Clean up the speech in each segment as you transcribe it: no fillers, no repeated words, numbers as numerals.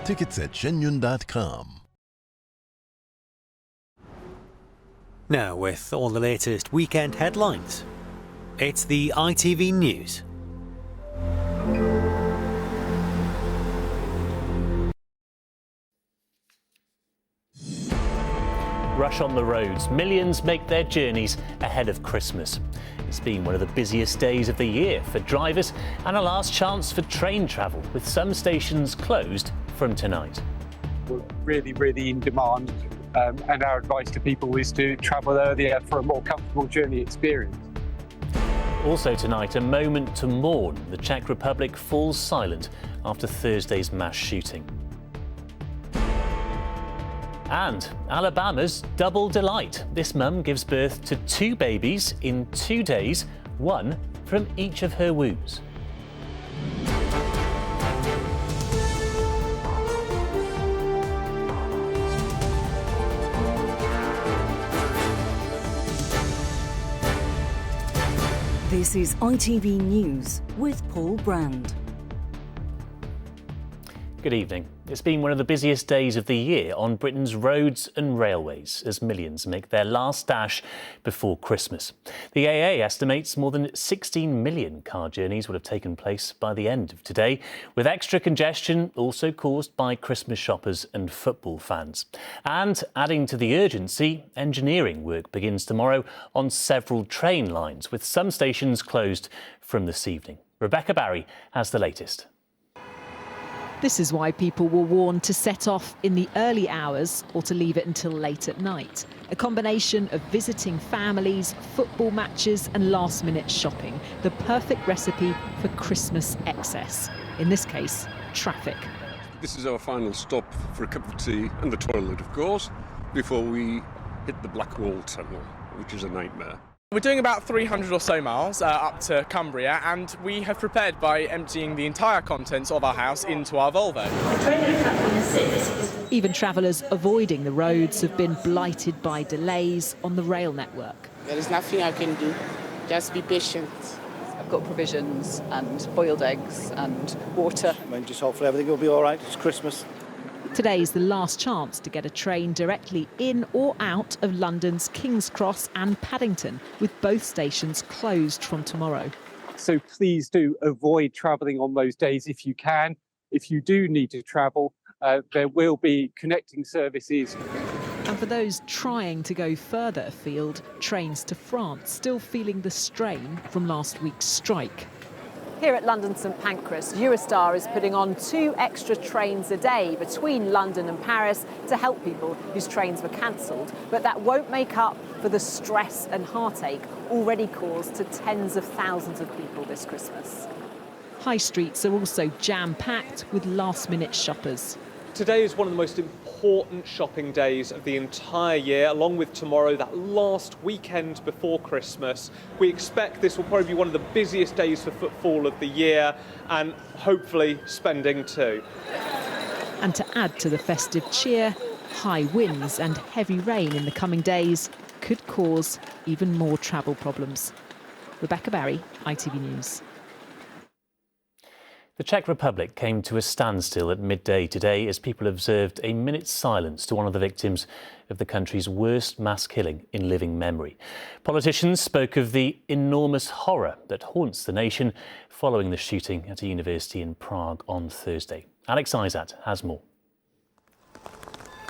Tickets at shenyun.com. Now, with all the latest weekend headlines, it's the ITV News. Rush on the roads. Millions make their journeys ahead of Christmas. It's been one of the busiest days of the year for drivers and a last chance for train travel, with some stations closed from tonight. We're really in demand, and our advice to people is to travel earlier for a more comfortable journey experience. Also tonight, a moment to mourn. The Czech Republic falls silent after Thursday's mass shooting. And Alabama's double delight. This mum gives birth to 2 babies in 2 days, one from each of her wombs. This is ITV News with Paul Brand. Good evening. It's been one of the busiest days of the year on Britain's roads and railways as millions make their last dash before Christmas. The AA estimates more than 16 million car journeys would have taken place by the end of today, with extra congestion also caused by Christmas shoppers and football fans. And adding to the urgency, engineering work begins tomorrow on several train lines, with some stations closed from this evening. Rebecca Barry has the latest. This is why people were warned to set off in the early hours or to leave it until late at night. A combination of visiting families, football matches and last-minute shopping. The perfect recipe for Christmas excess. In this case, traffic. This is our final stop for a cup of tea and the toilet, of course, before we hit the Blackwall Tunnel, which is a nightmare. We're doing about 300 or so miles up to Cumbria, and we have prepared by emptying the entire contents of our house into our Volvo. Even travellers avoiding the roads have been blighted by delays on the rail network. There is nothing I can do, just be patient. I've got provisions and boiled eggs and water. Just hopefully everything will be all right. It's Christmas. Today is the last chance to get a train directly in or out of London's King's Cross and Paddington, with both stations closed from tomorrow. So please do avoid travelling on those days if you can. If you do need to travel, there will be connecting services. And for those trying to go further afield, trains to France still feeling the strain from last week's strike. Here at London St Pancras, Eurostar is putting on 2 extra trains a day between London and Paris to help people whose trains were cancelled. But that won't make up for the stress and heartache already caused to tens of thousands of people this Christmas. High streets are also jam-packed with last-minute shoppers. Today is one of the most important shopping days of the entire year, along with tomorrow, that last weekend before Christmas. We expect this will probably be one of the busiest days for footfall of the year, and hopefully spending too. And to add to the festive cheer, high winds and heavy rain in the coming days could cause even more travel problems. Rebecca Barry, ITV News. The Czech Republic came to a standstill at midday today as people observed a minute's silence to one of the victims of the country's worst mass killing in living memory. Politicians spoke of the enormous horror that haunts the nation following the shooting at a university in Prague on Thursday. Alex Isat has more.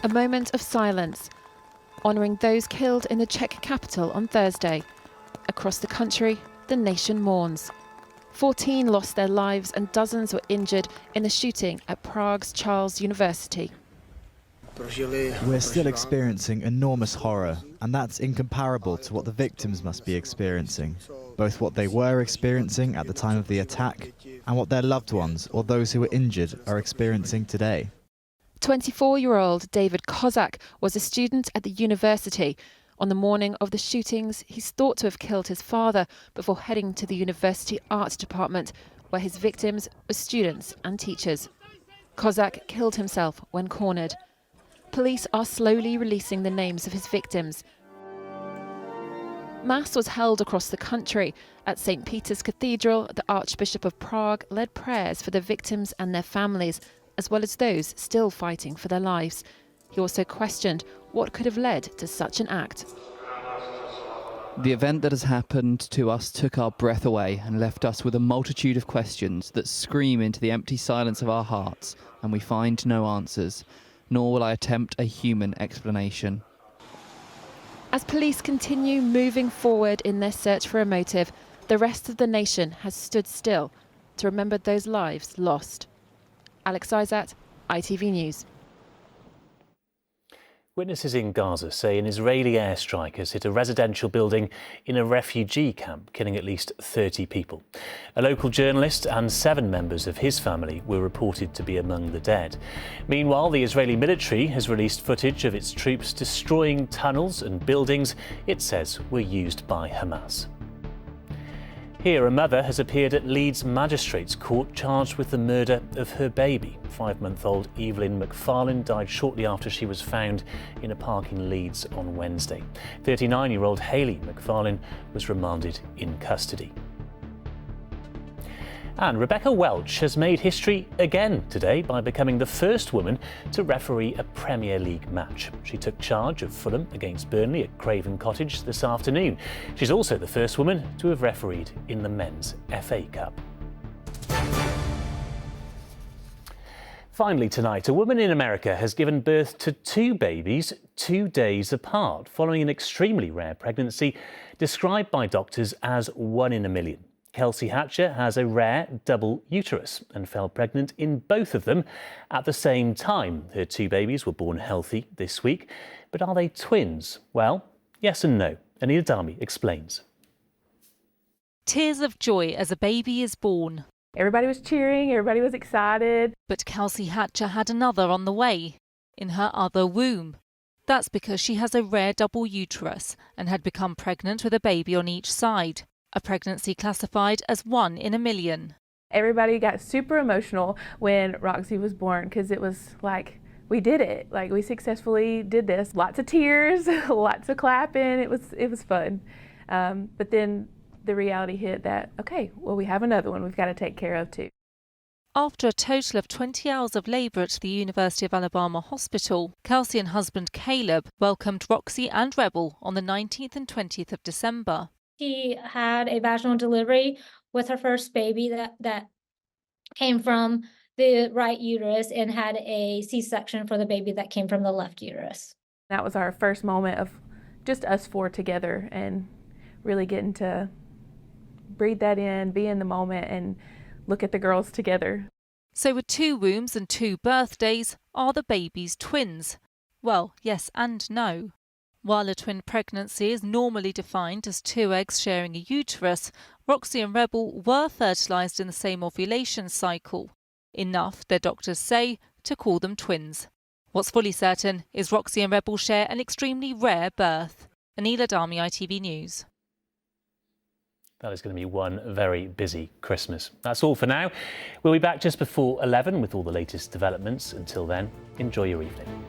A moment of silence, honouring those killed in the Czech capital on Thursday. Across the country, the nation mourns. 14 lost their lives and dozens were injured in a shooting at Prague's Charles University. We're still experiencing enormous horror, and that's incomparable to what the victims must be experiencing, both what they were experiencing at the time of the attack and what their loved ones or those who were injured are experiencing today. 24-year-old David Kozak was a student at the university. On the morning of the shootings, he's thought to have killed his father before heading to the university arts department, where his victims were students and teachers. Kozak killed himself when cornered. Police are slowly releasing the names of his victims. Mass was held across the country. At St. Peter's Cathedral, the Archbishop of Prague led prayers for the victims and their families, as well as those still fighting for their lives. He also questioned what could have led to such an act. The event that has happened to us took our breath away and left us with a multitude of questions that scream into the empty silence of our hearts, and we find no answers, nor will I attempt a human explanation. As police continue moving forward in their search for a motive, the rest of the nation has stood still to remember those lives lost. Alex Isat, ITV News. Witnesses in Gaza say an Israeli airstrike has hit a residential building in a refugee camp, killing at least 30 people. A local journalist and 7 members of his family were reported to be among the dead. Meanwhile, the Israeli military has released footage of its troops destroying tunnels and buildings it says were used by Hamas. Here, a mother has appeared at Leeds Magistrates Court charged with the murder of her baby. 5-month-old Evelyn McFarlane died shortly after she was found in a park in Leeds on Wednesday. 39-year-old Hayley McFarlane was remanded in custody. And Rebecca Welch has made history again today by becoming the first woman to referee a Premier League match. She took charge of Fulham against Burnley at Craven Cottage this afternoon. She's also the first woman to have refereed in the Men's FA Cup. Finally tonight, a woman in America has given birth to 2 babies 2 days apart, following an extremely rare pregnancy described by doctors as 1 in a million. Kelsey Hatcher has a rare double uterus and fell pregnant in both of them at the same time. Her 2 babies were born healthy this week, but are they twins? Well, yes and no. Anita Dami explains. Tears of joy as a baby is born. Everybody was cheering, everybody was excited. But Kelsey Hatcher had another on the way, in her other womb. That's because she has a rare double uterus and had become pregnant with a baby on each side. A pregnancy classified as 1 in a million. Everybody got super emotional when Roxy was born because it was like, we did it. Like, we successfully did this. Lots of tears, lots of clapping. It was fun. But then the reality hit that, okay, well, we have another one we've got to take care of too. After a total of 20 hours of labour at the University of Alabama Hospital, Kelsey and husband Caleb welcomed Roxy and Rebel on the 19th and 20th of December. She had a vaginal delivery with her first baby that came from the right uterus and had a C-section for the baby that came from the left uterus. That was our first moment of just us 4 together and really getting to breathe that in, be in the moment and look at the girls together. So with 2 wombs and 2 birthdays, are the babies twins? Well, yes and no. While a twin pregnancy is normally defined as 2 eggs sharing a uterus, Roxy and Rebel were fertilised in the same ovulation cycle. Enough, their doctors say, to call them twins. What's fully certain is Roxy and Rebel share an extremely rare birth. Anila Dami, ITV News. That is going to be one very busy Christmas. That's all for now. We'll be back just before 11 with all the latest developments. Until then, enjoy your evening.